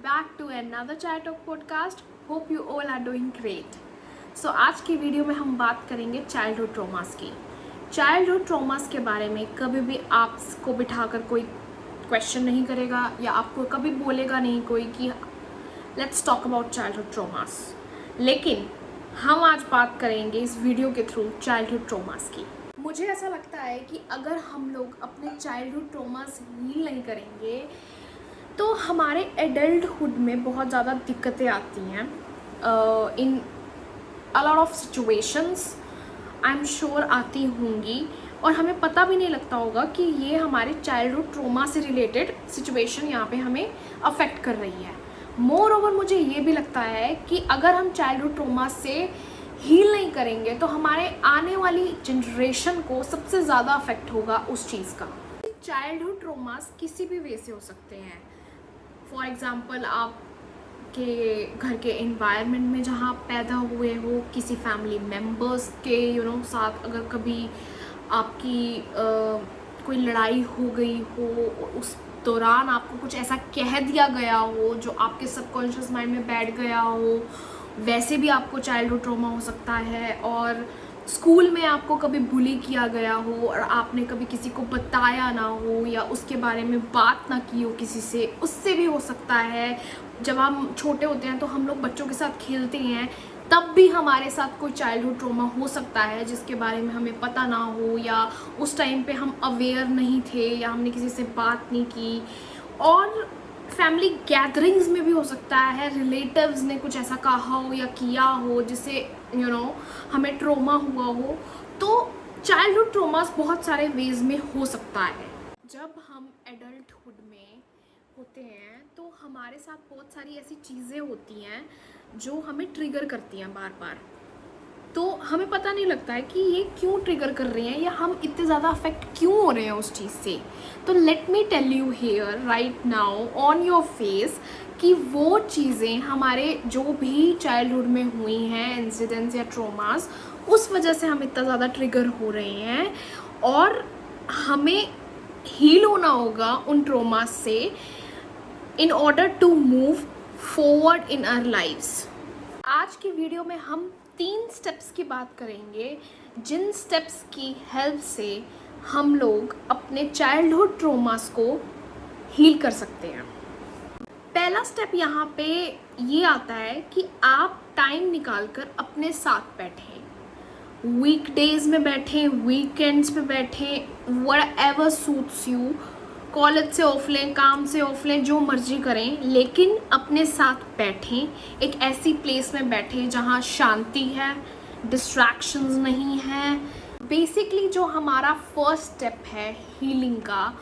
back to another Chat Talk podcast. Hope you all are doing great. So आज की video में हम बात करेंगे चाइल्डहुड ट्रॉमास की। चाइल्डहुड ट्रॉमास के बारे में कभी भी आपको बिठाकर कोई क्वेश्चन नहीं करेगा या आपको कभी बोलेगा नहीं कोई कि let's talk about childhood traumas. लेकिन हम आज बात करेंगे इस वीडियो के थ्रू चाइल्डहुड ट्रॉमास की। मुझे ऐसा लगता है कि अगर हम लोग अपने चाइल्डहुड ट्रॉमास हील नहीं करेंगे तो हमारे एडल्टहुड में बहुत ज़्यादा दिक्कतें आती हैं in a lot of situations. I am sure आती होंगी और हमें पता भी नहीं लगता होगा कि ये हमारे चाइल्डहुड ट्रॉमा से रिलेटेड सिचुएशन यहाँ पे हमें अफेक्ट कर रही है। मोर ओवर मुझे ये भी लगता है कि अगर हम चाइल्डहुड ट्रॉमा से हील नहीं करेंगे तो हमारे आने वाली जनरेशन को सबसे ज़्यादा अफेक्ट होगा उस चीज़ का। चाइल्डहुड ट्रॉमास किसी भी वे से हो सकते हैं। फॉर एग्ज़ाम्पल आपके घर के एनवायरनमेंट में जहाँ आप पैदा हुए हो, किसी फैमिली मेम्बर्स के साथ अगर कभी आपकी कोई लड़ाई हो गई हो, उस दौरान आपको कुछ ऐसा कह दिया गया हो जो आपके सबकॉन्शियस माइंड में बैठ गया हो, वैसे भी आपको चाइल्डहुड ट्रॉमा हो सकता है। और स्कूल में आपको कभी बुली किया गया हो और आपने कभी किसी को बताया ना हो या उसके बारे में बात ना की हो किसी से, उससे भी हो सकता है। जब हम छोटे होते हैं तो हम लोग बच्चों के साथ खेलते हैं, तब भी हमारे साथ कोई चाइल्डहुड ट्रॉमा हो सकता है जिसके बारे में हमें पता ना हो या उस टाइम पे हम अवेयर नहीं थे या हमने किसी से बात नहीं की। और फैमिली गैदरिंग्स में भी हो सकता है, रिलेटिव्स ने कुछ ऐसा कहा हो या किया हो जिससे हमें ट्रॉमा हुआ हो। तो चाइल्डहुड ट्रॉमास बहुत सारे वेज में हो सकता है। जब हम एडल्टहुड में होते हैं तो हमारे साथ बहुत सारी ऐसी चीज़ें होती हैं जो हमें ट्रिगर करती हैं बार बार। तो हमें पता नहीं लगता है कि ये क्यों ट्रिगर कर रही हैं या हम इतने ज़्यादा अफेक्ट क्यों हो रहे हैं उस चीज़ से। तो let me tell you here right now on your face कि वो चीज़ें हमारे जो भी चाइल्डहुड में हुई हैं इंसिडेंट्स या ट्रॉमास, उस वजह से हम इतना ज़्यादा ट्रिगर हो रहे हैं और हमें हील होना होगा उन ट्रॉमास से in order to move forward in our lives. आज की वीडियो में हम 3 स्टेप्स की बात करेंगे जिन स्टेप्स की हेल्प से हम लोग अपने चाइल्डहुड ट्रॉमास को हील कर सकते हैं। पहला स्टेप यहाँ पे ये आता है कि आप टाइम निकाल कर अपने साथ बैठें। वीकडेज में बैठें, वीकेंड्स पे बैठें, व्हाटएवर सूट्स यू। कॉलेज से ऑफ लें, काम से ऑफ लें, जो मर्जी करें, लेकिन अपने साथ बैठें। एक ऐसी प्लेस में बैठें जहाँ शांति है, डिस्ट्रैक्शंस नहीं है। बेसिकली जो हमारा फर्स्ट स्टेप है हीलिंग का,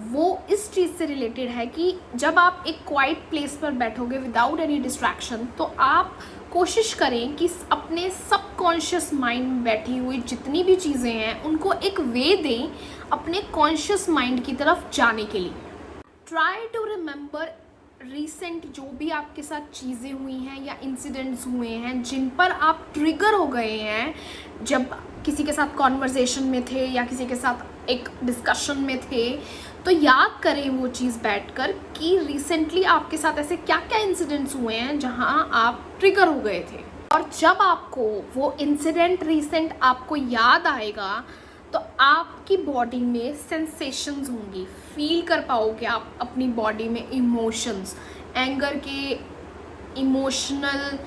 वो इस चीज़ से रिलेटेड है कि जब आप एक क्वाइट प्लेस पर बैठोगे विदाउट एनी डिस्ट्रैक्शन, तो आप कोशिश करें कि अपने सबकॉन्शियस माइंड में बैठी हुई जितनी भी चीज़ें हैं उनको एक वे दें अपने कॉन्शियस माइंड की तरफ जाने के लिए। ट्राई टू रिमेंबर रिसेंट जो भी आपके साथ चीज़ें हुई हैं या इंसिडेंट्स हुए हैं जिन पर आप ट्रिगर हो गए हैं जब किसी के साथ कॉन्वर्सेशन में थे या किसी के साथ एक डिस्कशन में थे। तो याद करें वो चीज़ बैठकर कि रिसेंटली आपके साथ ऐसे क्या क्या इंसिडेंट्स हुए हैं जहां आप ट्रिगर हो गए थे। और जब आपको वो इंसिडेंट रिसेंट आपको याद आएगा तो आपकी बॉडी में सेंसेशंस होंगी, फील कर पाओगे आप अपनी बॉडी में इमोशंस, एंगर के इमोशनल,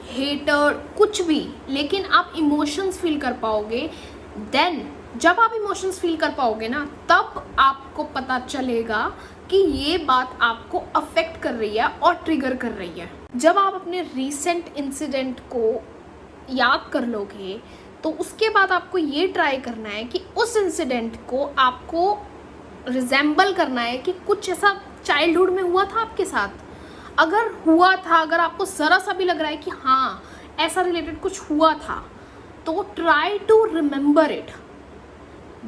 हेटर, कुछ भी, लेकिन आप इमोशंस फील कर पाओगे। देन जब आप इमोशंस फील कर पाओगे ना, तब आपको पता चलेगा कि ये बात आपको अफेक्ट कर रही है और ट्रिगर कर रही है। जब आप अपने रीसेंट इंसिडेंट को याद कर लोगे तो उसके बाद आपको ये ट्राई करना है कि उस इंसिडेंट को आपको रिजेंबल करना है कि कुछ ऐसा चाइल्डहुड में हुआ था आपके साथ। अगर हुआ था, अगर आपको ज़रा सा भी लग रहा है कि हाँ ऐसा रिलेटेड कुछ हुआ था, तो ट्राई टू रिमेंबर इट।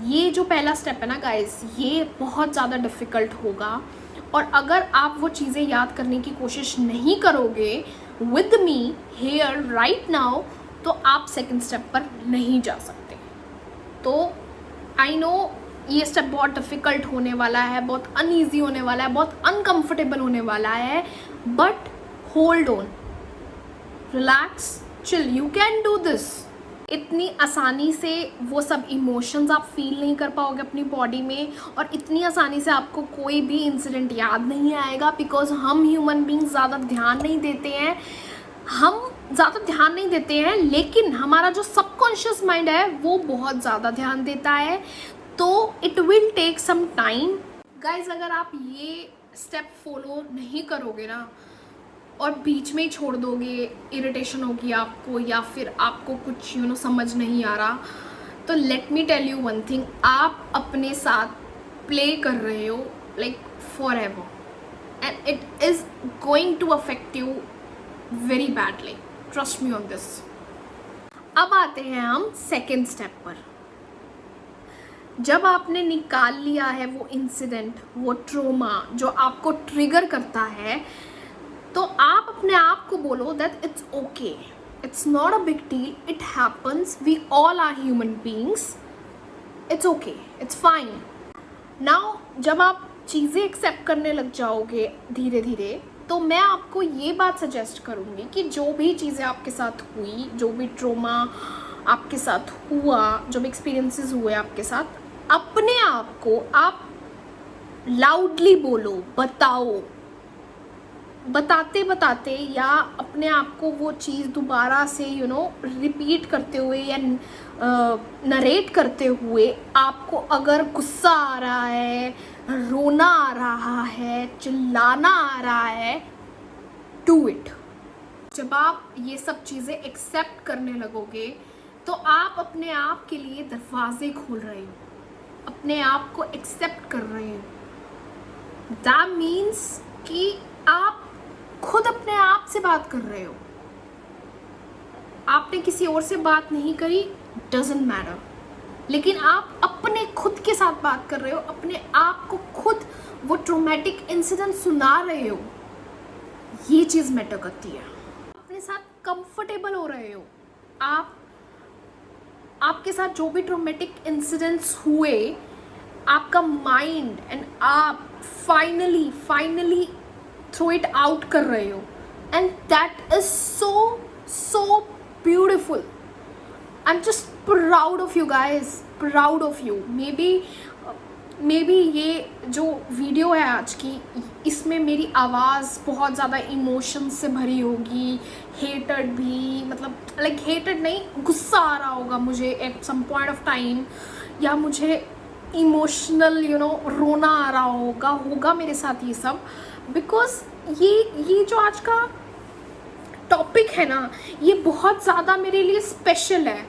ये जो पहला स्टेप है ना गाइस, ये बहुत ज़्यादा डिफ़िकल्ट होगा और अगर आप वो चीज़ें याद करने की कोशिश नहीं करोगे with me here right now, तो आप सेकंड स्टेप पर नहीं जा सकते। तो आई नो ये स्टेप बहुत डिफ़िकल्ट होने वाला है, बहुत अनईजी होने वाला है, बहुत अनकंफर्टेबल होने वाला है, but hold on, relax, chill, you can do this. इतनी आसानी से वो सब इमोशंस आप फील नहीं कर पाओगे अपनी बॉडी में, और इतनी आसानी से आपको कोई भी इंसिडेंट याद नहीं आएगा, बिकॉज हम ह्यूमन बींग्स ज़्यादा ध्यान नहीं देते हैं। लेकिन हमारा जो सबकॉन्शियस माइंड है वो बहुत ज़्यादा ध्यान देता है, तो it will take some time. Guys, अगर आप ये स्टेप फॉलो नहीं करोगे ना, और बीच में ही छोड़ दोगे, इरिटेशन होगी आपको, या फिर आपको कुछ समझ नहीं आ रहा, तो let me tell you one thing, आप अपने साथ प्ले कर रहे हो like for ever, and it is going to affect you very badly, trust me on this. अब आते हैं हम सेकेंड स्टेप पर। जब आपने निकाल लिया है वो इंसिडेंट, वो ट्रोमा जो आपको ट्रिगर करता है, तो आप अपने आप को बोलो that it's okay, it's not a big deal, it happens, we all are human beings, it's okay, it's fine. Now जब आप चीज़ें एक्सेप्ट करने लग जाओगे धीरे धीरे, तो मैं आपको ये बात सजेस्ट करूँगी कि जो भी चीज़ें आपके साथ हुई, जो भी ट्रोमा आपके साथ हुआ, जो भी एक्सपीरियंसेस हुए आपके साथ, अपने आप को आप लाउडली बोलो, बताते बताते, या अपने आप को वो चीज़ दोबारा से रिपीट करते हुए या नरेट करते हुए, आपको अगर गुस्सा आ रहा है, रोना आ रहा है, चिल्लाना आ रहा है, डू इट। जब आप ये सब चीज़ें एक्सेप्ट करने लगोगे, तो आप अपने आप के लिए दरवाजे खोल रहे हो, अपने आप को एक्सेप्ट कर रहे हो। दैट मीन्स कि आप खुद अपने आप से बात कर रहे हो, आपने किसी और से बात नहीं करी, डजंट मैटर, लेकिन आप अपने खुद के साथ बात कर रहे हो, अपने आप को खुद वो ट्रोमेटिक इंसिडेंट सुना रहे हो। ये चीज़ मैटर करती है। अपने साथ कंफर्टेबल हो रहे हो, आपके साथ जो भी ट्रोमेटिक इंसिडेंट्स हुए, आपका माइंड एंड आप फाइनली थ्रो इट आउट कर रहे हो, and that is so beautiful. I am just proud of you guys, proud of you. May be ये जो वीडियो है आज की, इसमें मेरी आवाज़ बहुत ज़्यादा इमोशंस से भरी होगी, हेटेड भी, मतलब लाइक हेटेड नहीं, गुस्सा आ रहा होगा मुझे at some point of time, या मुझे इमोशनल रोना आ रहा होगा मेरे साथ ये सब, बिकॉज ये जो आज का टॉपिक है ना, ये बहुत ज़्यादा मेरे लिए स्पेशल है।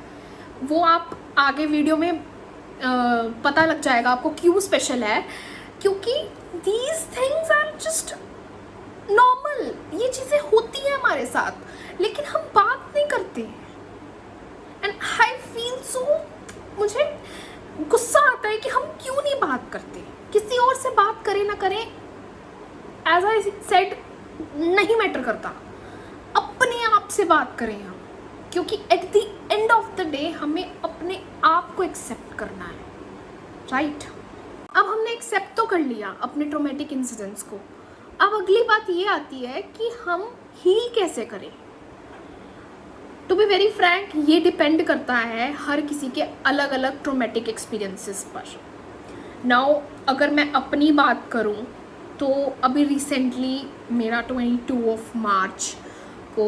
वो आप आगे वीडियो में पता लग जाएगा आपको क्यों स्पेशल है, क्योंकि these things are just normal, ये चीज़ें होती हैं हमारे साथ, लेकिन हम बात नहीं करते। एंड आई फील सो, मुझे गुस्सा आता है कि हम क्यों नहीं बात करते, किसी और से बात करें ना करें, एज आई सेड नहीं मैटर करता, अपने आप से बात करें हम, क्योंकि at the end of the day हमें अपने आप को एक्सेप्ट करना है, राइट? अब हमने एक्सेप्ट तो कर लिया अपने ट्रोमेटिक इंसिडेंट्स को, अब अगली बात ये आती है कि हम हील कैसे करें। टू बी वेरी फ्रैंक, ये डिपेंड करता है हर किसी के अलग अलग ट्रोमेटिक एक्सपीरियंसेस पर। नाउ अगर मैं अपनी बात करूं, तो अभी रिसेंटली मेरा 22 ऑफ मार्च को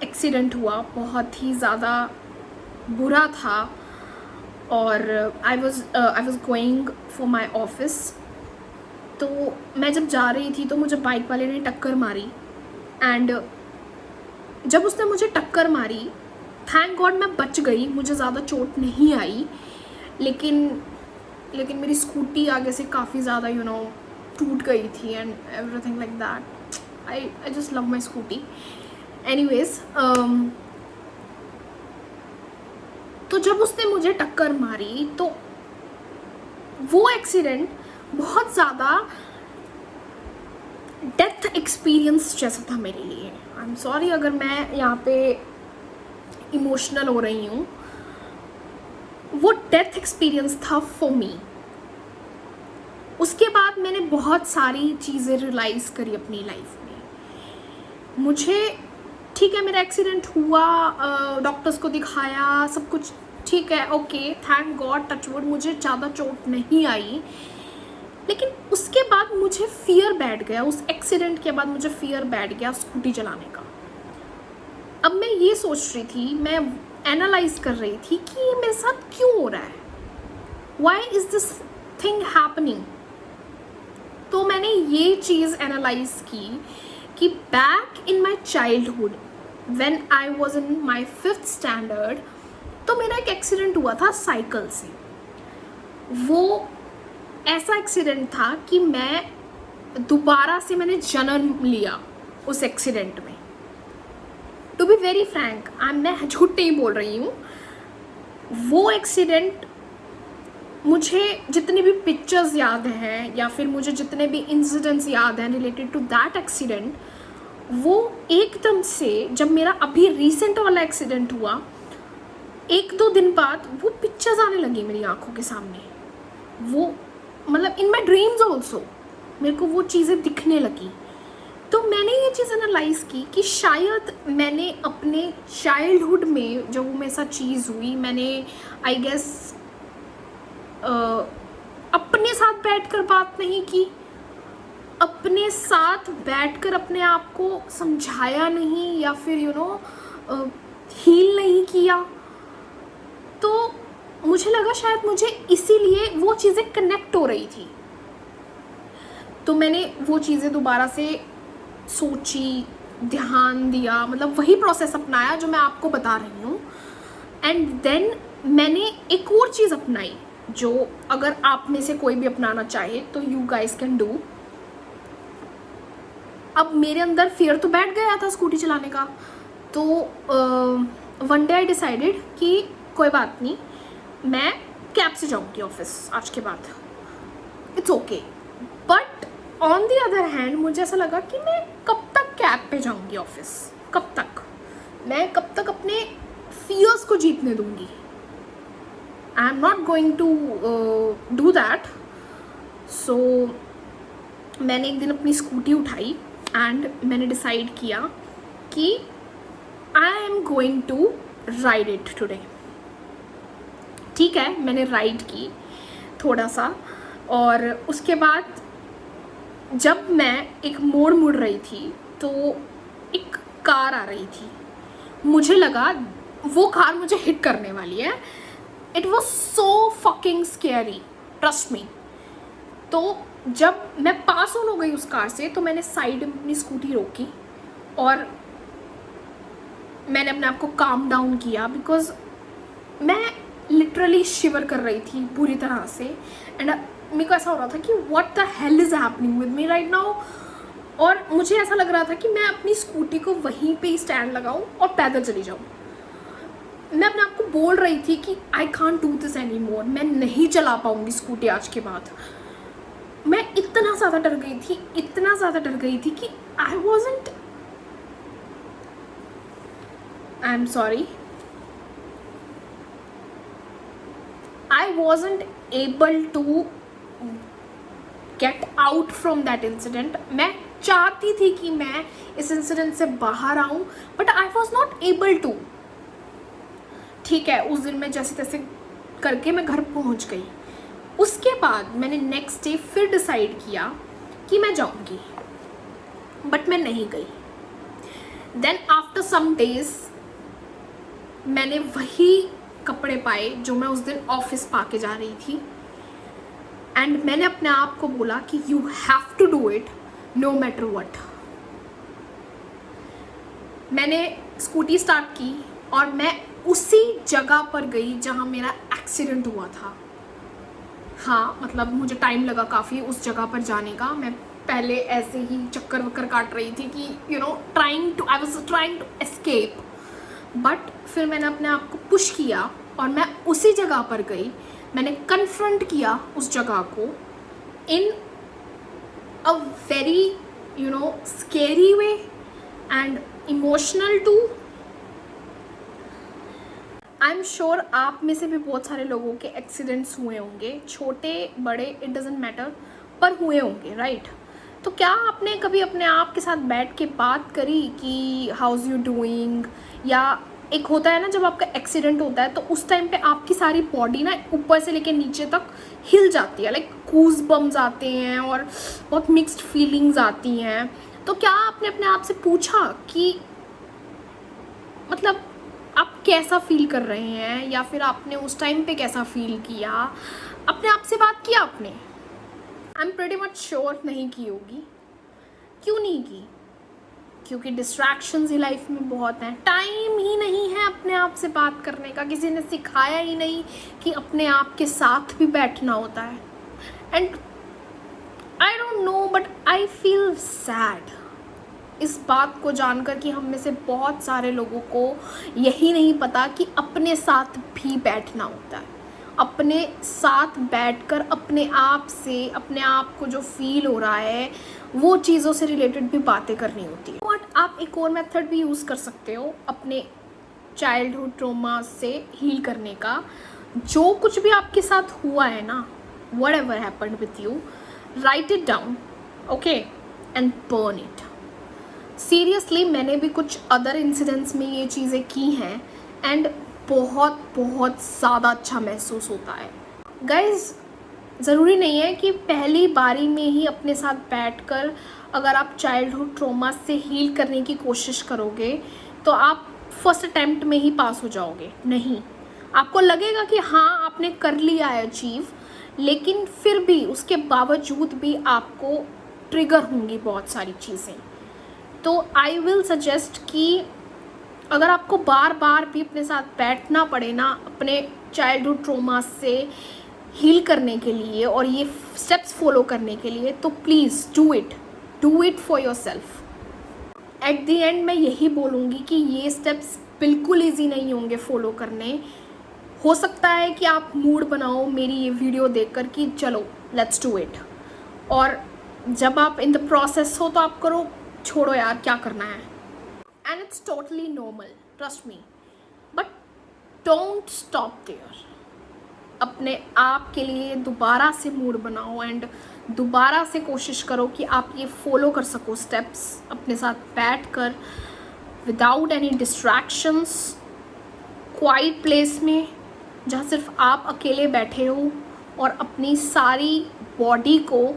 एक्सीडेंट हुआ, बहुत ही ज़्यादा बुरा था, और I was going for my office. तो मैं जब जा रही थी तो मुझे बाइक वाले ने टक्कर मारी, एंड जब उसने मुझे टक्कर मारी, थैंक गॉड मैं बच गई, मुझे ज़्यादा चोट नहीं आई, लेकिन मेरी स्कूटी आगे से काफ़ी ज़्यादा टूट गई थी, and everything like that. I just love my scooty. Anyways, तो जब उसने मुझे टक्कर मारी, तो वो एक्सीडेंट बहुत ज़्यादा डेथ एक्सपीरियंस जैसा था मेरे लिए। आई एम सॉरी अगर मैं यहाँ पे इमोशनल हो रही हूँ, वो डेथ एक्सपीरियंस था फॉर मी। उसके बाद मैंने बहुत सारी चीज़ें रियलाइज़ करी अपनी लाइफ में, मुझे ठीक है, मेरा एक्सीडेंट हुआ, डॉक्टर्स को दिखाया, सब कुछ ठीक है, ओके, थैंक गॉड, टचवुड, मुझे ज़्यादा चोट नहीं आई। लेकिन उसके बाद मुझे फियर बैठ गया, उस एक्सीडेंट के बाद मुझे फियर बैठ गया स्कूटी चलाने का। अब मैं ये सोच रही थी, मैं एनालाइज कर रही थी कि ये मेरे साथ क्यों हो रहा है, why is this thing happening. तो मैंने ये चीज़ एनालाइज की कि back in my childhood when I was in my 5th standard, तो मेरा एक एक्सीडेंट हुआ था साइकिल से। वो ऐसा एक्सीडेंट था कि मैं दोबारा से मैंने जन्म लिया उस एक्सीडेंट में। टू बी वेरी फ्रैंक, मैं झूठ नहीं बोल रही हूँ, वो एक्सीडेंट मुझे जितनी भी पिक्चर्स याद हैं या फिर मुझे जितने भी इंसिडेंट्स याद हैं रिलेटेड टू दैट एक्सीडेंट, वो एकदम से जब मेरा अभी रिसेंट वाला एक्सीडेंट हुआ, 1-2 दिन बाद वो पिक्चर्स आने लगी मेरी आंखों के सामने। वो मतलब इन माई ड्रीम्स ऑल्सो मेरे को वो चीज़ें दिखने लगी। तो मैंने ये चीज़ एनालाइज की कि शायद मैंने अपने चाइल्डहुड में जो मेरे साथ चीज़ हुई, मैंने आई गेस अपने साथ बैठकर बात नहीं की, अपने साथ बैठकर अपने आप को समझाया नहीं, या फिर हील नहीं किया। तो मुझे लगा शायद मुझे इसीलिए वो चीज़ें कनेक्ट हो रही थी। तो मैंने वो चीज़ें दोबारा से सोची, ध्यान दिया, मतलब वही प्रोसेस अपनाया जो मैं आपको बता रही हूँ। एंड देन मैंने एक और चीज़ अपनाई जो अगर आप में से कोई भी अपनाना चाहे तो यू गाइस कैन डू। अब मेरे अंदर फियर तो बैठ गया था स्कूटी चलाने का, तो वन डे आई डिसाइडेड कि कोई बात नहीं, मैं कैब से जाऊँगी ऑफिस आज के बाद, it's okay. But on the other hand मुझे ऐसा लगा कि मैं कब तक कैब पे जाऊँगी ऑफिस, कब तक अपने फियर्स को जीतने दूँगी। I am not going to do that. So मैंने एक दिन अपनी स्कूटी उठाई एंड मैंने डिसाइड किया कि I am going to ride it today. ठीक है, मैंने राइड की थोड़ा सा, और उसके बाद जब मैं एक मोड़ मुड़ रही थी तो एक कार आ रही थी। मुझे लगा वो कार मुझे हिट करने वाली है। It was so fucking scary, trust me. तो जब मैं पास ऑन हो गई उस कार से तो मैंने साइड में अपनी स्कूटी रोकी और मैंने अपने आप को काम डाउन किया, बिकॉज मैं लिटरली शिवर कर रही थी पूरी तरह से। एंड मेरे को ऐसा हो रहा था कि what the hell is happening with me right now. और मुझे ऐसा लग रहा था कि मैं अपनी स्कूटी को वहीं पे ही स्टैंड लगाऊं और पैदल चली जाऊं। मैं अपने आप को बोल रही थी कि I can't do this any more, मैं नहीं चला पाऊंगी स्कूटी आज के बाद। मैं इतना ज़्यादा डर गई थी, इतना ज़्यादा डर गई थी कि I wasn't, I am sorry, I wasn't able to get out from that incident. मैं चाहती थी कि मैं इस इंसिडेंट से बाहर आऊं, but I was not able to. ठीक है, उस दिन मैं जैसे तैसे करके मैं घर पहुंच गई। उसके बाद मैंने नेक्स्ट डे फिर डिसाइड किया कि मैं जाऊंगी, बट मैं नहीं गई। देन आफ्टर सम डेज मैंने वही कपड़े पाए जो मैं उस दिन ऑफिस पा के जा रही थी, एंड मैंने अपने आप को बोला कि you have to do it no matter what. मैंने स्कूटी स्टार्ट की और मैं उसी जगह पर गई जहाँ मेरा एक्सीडेंट हुआ था। हाँ, मतलब मुझे टाइम लगा काफ़ी उस जगह पर जाने का। मैं पहले ऐसे ही चक्कर वक्कर काट रही थी कि I was trying to escape, but फिर मैंने अपने आप को पुश किया और मैं उसी जगह पर गई। मैंने कन्फ्रंट किया उस जगह को in a very scary way and emotional too. I am sure आप में से भी बहुत सारे लोगों के एक्सीडेंट्स हुए होंगे, छोटे बड़े इट डजेंट मैटर, पर हुए होंगे राइट। तो क्या आपने कभी अपने आप के साथ बैठ के बात करी कि हाउज़ यू डूइंग? या एक होता है ना, जब आपका एक्सीडेंट होता है तो उस टाइम पे आपकी सारी बॉडी ना ऊपर से लेके नीचे तक हिल जाती है, लाइक गूज़ बम्स आते हैं और बहुत मिक्स्ड फीलिंग्स आती हैं। तो क्या आपने अपने आप से पूछा कि मतलब आप कैसा फील कर रहे हैं, या फिर आपने उस टाइम पे कैसा फील किया? अपने आप से बात किया आपने? I am pretty much sure नहीं की होगी। क्यों नहीं की? क्योंकि डिस्ट्रैक्शंस ही लाइफ में बहुत हैं, टाइम ही नहीं है अपने आप से बात करने का। किसी ने सिखाया ही नहीं कि अपने आप के साथ भी बैठना होता है। And I don't know but I feel sad इस बात को जानकर कि हम में से बहुत सारे लोगों को यही नहीं पता कि अपने साथ भी बैठना होता है। अपने साथ बैठकर अपने आप से, अपने आप को जो फील हो रहा है वो चीज़ों से रिलेटेड भी बातें करनी होती है। बट आप एक और मेथड भी यूज़ कर सकते हो अपने चाइल्डहुड ट्रॉमा से हील करने का। जो कुछ भी आपके साथ हुआ है ना, whatever happened with you, right it down, okay, and burn it. Seriously मैंने भी कुछ अदर इंसिडेंट्स में ये चीज़ें की हैं एंड बहुत बहुत ज़्यादा अच्छा महसूस होता है। गाइज़, ज़रूरी नहीं है कि पहली बारी में ही अपने साथ बैठकर अगर आप चाइल्डहुड ट्रॉमा से हील करने की कोशिश करोगे तो आप फर्स्ट अटैम्प्ट में ही पास हो जाओगे। नहीं, आपको लगेगा कि हाँ आपने कर लिया है अचीव, लेकिन फिर भी उसके बावजूद भी आपको ट्रिगर होंगी बहुत सारी चीज़ें। तो आई विल सजेस्ट कि अगर आपको बार बार भी अपने साथ बैठना पड़े ना अपने चाइल्डहुड ट्रॉमा से हील करने के लिए और ये स्टेप्स फॉलो करने के लिए, तो please do it for your self. At the end मैं यही बोलूँगी कि ये स्टेप्स बिल्कुल ईजी नहीं होंगे फॉलो करने। हो सकता है कि आप मूड बनाओ मेरी ये वीडियो देखकर कि चलो लेट्स डू इट, और जब आप इन द प्रोसेस हो तो आप करो, छोड़ो यार क्या करना है। And it's totally normal, trust me, but don't stop there. अपने आप के लिए दोबारा से मूड बनाओ एंड दोबारा से कोशिश करो कि आप ये फॉलो कर सको स्टेप्स अपने साथ बैठकर, without any distractions, quite place में जहाँ सिर्फ आप अकेले बैठे हो और अपनी सारी बॉडी को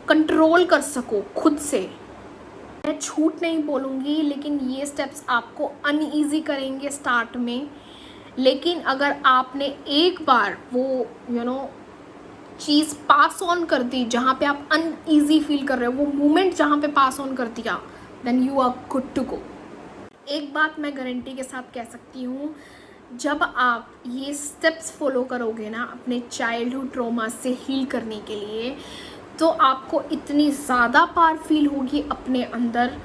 कंट्रोल कर सको खुद से। मैं झूठ नहीं बोलूँगी, लेकिन ये स्टेप्स आपको अनईजी करेंगे स्टार्ट में, लेकिन अगर आपने एक बार वो चीज़ पास ऑन कर दी जहाँ पे आप अनईजी फील कर रहे हो, वो मोमेंट जहाँ पे पास ऑन कर दिया, then you are good to go. एक बात मैं गारंटी के साथ कह सकती हूँ, जब आप ये स्टेप्स फॉलो करोगे ना अपने चाइल्डहुड ट्रॉमा से हील करने के लिए, तो आपको इतनी ज़्यादा पावर फील होगी अपने अंदर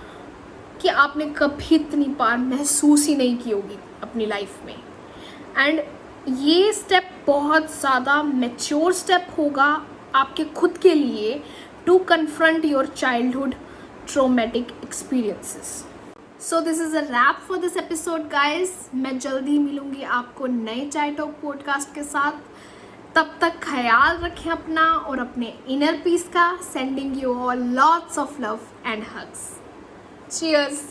कि आपने कभी इतनी पावर महसूस ही नहीं की होगी अपनी लाइफ में। एंड ये स्टेप बहुत ज़्यादा मैच्योर स्टेप होगा आपके खुद के लिए to confront your childhood traumatic experiences. So this is a wrap for this episode guys. मैं जल्दी मिलूँगी आपको नए चाय टॉक पॉडकास्ट के साथ। तब तक ख्याल रखें अपना और अपने इनर पीस का। Sending you all lots of love and hugs. Cheers.